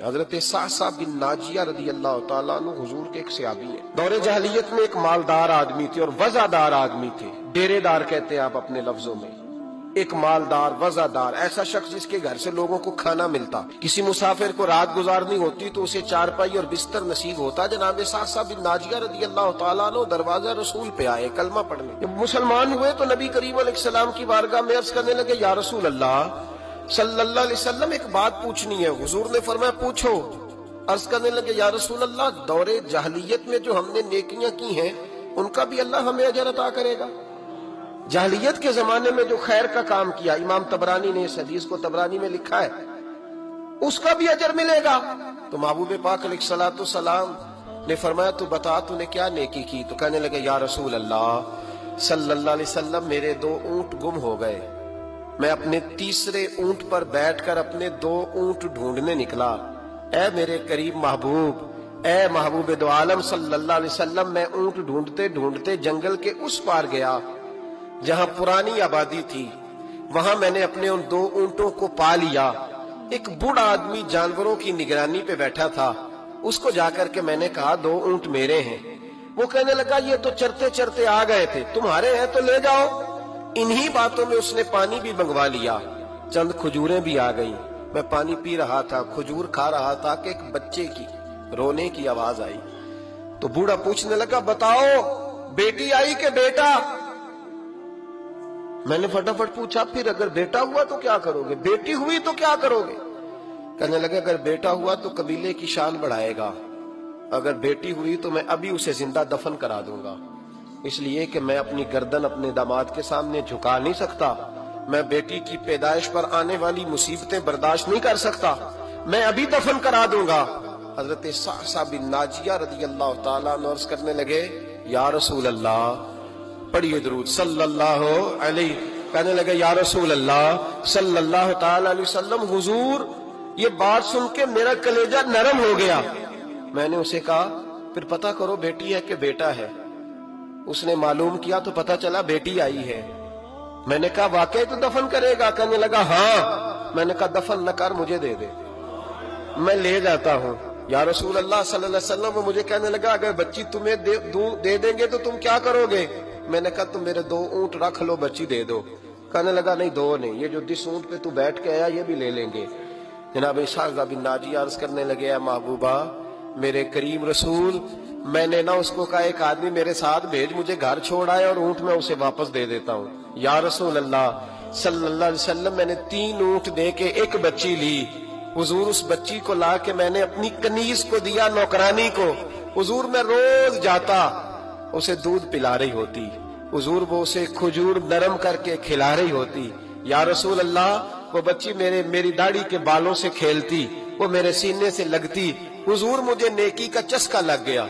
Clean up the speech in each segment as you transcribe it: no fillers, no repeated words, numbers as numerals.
حضرت سعصع بن ناجیہ رضی اللہ تعالیٰ عنہ حضور کے ایک صحابی ہیں۔ دور جاہلیت میں ایک مالدار آدمی تھے اور وزادار آدمی تھے، ڈیرے دار کہتے ہیں آپ اپنے لفظوں میں۔ ایک مالدار وزادار، ایسا شخص جس کے گھر سے لوگوں کو کھانا ملتا، کسی مسافر کو رات گزارنی ہوتی تو اسے چارپائی اور بستر نصیب ہوتا۔ جناب سعصع بن ناجیہ رضی اللہ تعالیٰ عنہ دروازہ رسول پہ آئے کلمہ پڑھنے۔ جب مسلمان ہوئے تو نبی کریم علیہ السلام کی بارگاہ میں عرض کرنے لگے، یا رسول اللہ صلی اللہ علیہ وسلم ایک بات پوچھنی ہے۔ حضور نے فرمایا پوچھو۔ عرض کرنے لگے، یا رسول اللہ دور جاہلیت میں جو ہم نے نیکیاں کی ہیں ان کا بھی اللہ ہمیں اجر عطا کرے گا؟ جاہلیت کے زمانے میں جو خیر کا کام کیا، امام طبرانی نے اس حدیث کو طبرانی میں لکھا ہے، اس کا بھی اجر ملے گا؟ تو محبوب پاک علیہ الصلوۃ والسلام نے فرمایا تو بتا تو نے کیا نیکی کی؟ تو کہنے لگے، یا رسول اللہ صلی اللہ علیہ وسلم میرے 2 اونٹ گم ہو گئے، میں اپنے تیسرے اونٹ پر بیٹھ کر اپنے 2 اونٹ ڈھونڈنے نکلا۔ اے میرے قریب محبوب، اے محبوب دو عالم صلی اللہ علیہ وسلم، میں اونٹ ڈھونڈتے ڈھونڈتے جنگل کے اس پار گیا جہاں پرانی آبادی تھی، وہاں میں نے اپنے ان 2 اونٹوں کو پا لیا۔ ایک بوڑھا آدمی جانوروں کی نگرانی پہ بیٹھا تھا، اس کو جا کر کے میں نے کہا 2 اونٹ میرے ہیں۔ وہ کہنے لگا یہ تو چرتے چرتے آ گئے تھے، تمہارے ہیں تو لے جاؤ۔ انہی باتوں میں اس نے پانی بھی منگوا لیا، چند کھجوریں بھی آ گئیں۔ میں پانی پی رہا تھا، کھجور کھا رہا تھا کہ ایک بچے کی رونے کی آواز آئی۔ تو بوڑھا پوچھنے لگا بتاؤ بیٹی آئی کہ بیٹا؟ میں نے فٹافٹ پوچھا پھر اگر بیٹا ہوا تو کیا کرو گے، بیٹی ہوئی تو کیا کرو گے؟ کہنے لگا اگر بیٹا ہوا تو قبیلے کی شان بڑھائے گا، اگر بیٹی ہوئی تو میں ابھی اسے زندہ دفن کرا دوں گا، اس لیے کہ میں اپنی گردن اپنے داماد کے سامنے جھکا نہیں سکتا، میں بیٹی کی پیدائش پر آنے والی مصیبتیں برداشت نہیں کر سکتا، میں ابھی دفن کرا دوں گا۔ حضرت سعصع بن ناجیہ رضی اللہ تعالیٰ عنہ عرض کرنے لگے، یا رسول اللہ، پڑھیے درود صلی اللہ علیہ۔ کہنے لگے یا رسول اللہ صلی اللہ تعالیٰ علیہ وسلم، حضور یہ بات سن کے میرا کلیجہ نرم ہو گیا۔ میں نے اسے کہا پھر پتہ کرو بیٹی ہے کہ بیٹا ہے۔ اس نے معلوم کیا تو پتہ چلا بیٹی آئی ہے۔ میں نے کہا واقعی تو دفن کرے گا؟ کہنے لگا ہاں۔ میں نے کہا دفن نہ کر، مجھے دے دے، میں لے جاتا ہوں۔ یا رسول اللہ صلی اللہ علیہ وسلم وہ مجھے کہنے لگا اگر بچی تمہیں دے دیں گے تو تم کیا کرو گے؟ میں نے کہا تم میرے 2 اونٹ رکھ لو، بچی دے دو۔ کہنے لگا نہیں 2 نہیں، یہ جو جس اونٹ پہ تو بیٹھ کے آیا یہ بھی لے لیں گے۔ جناب سعصع بن ناجیہ عرض کرنے لگے، اے محبوبہ میرے کریم رسول، میں نے نہ اس کو کہا ایک آدمی میرے ساتھ بھیج، مجھے گھر چھوڑ آئے اور اونٹ میں اسے واپس دے دیتا ہوں۔ یا رسول اللہ صلی اللہ علیہ وسلم میں نے 3 اونٹ دے کے ایک بچی لی۔ حضور اس بچی کو لا کے میں نے اپنی کنیز کو دیا، نوکرانی کو۔ حضور میں روز جاتا، اسے دودھ پلا رہی ہوتی، حضور وہ اسے کھجور نرم کر کے کھلا رہی ہوتی۔ یا رسول اللہ وہ بچی میری داڑھی کے بالوں سے کھیلتی، وہ میرے سینے سے لگتی۔ حضور مجھے نیکی کا چسکا لگ گیا۔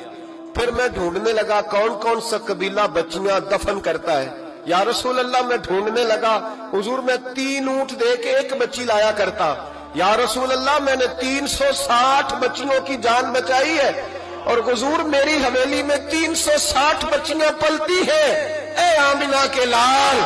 پھر میں ڈھونڈنے لگا کون کون سا قبیلہ بچیاں دفن کرتا ہے۔ یا رسول اللہ میں ڈھونڈنے لگا، حضور میں 3 اونٹ دے کے ایک بچی لایا کرتا۔ یا رسول اللہ میں نے 360 بچیوں کی جان بچائی ہے، اور حضور میری حویلی میں 360 بچیاں پلتی ہیں۔ اے آمنہ کے لال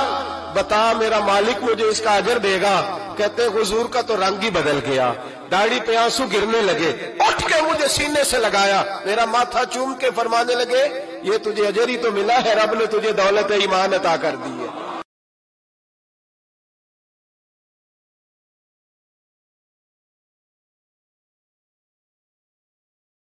بتا میرا مالک مجھے اس کا اجر دے گا؟ کہتے ہیں حضور کا تو رنگ ہی بدل گیا، داڑھی پہ آنسو گرنے لگے، اٹھ کے مجھے سینے سے لگایا، میرا ماتھا چوم کے فرمانے لگے یہ تجھے اجر ہی تو ملا ہے، رب نے تجھے دولت ایمان عطا کر دی ہے۔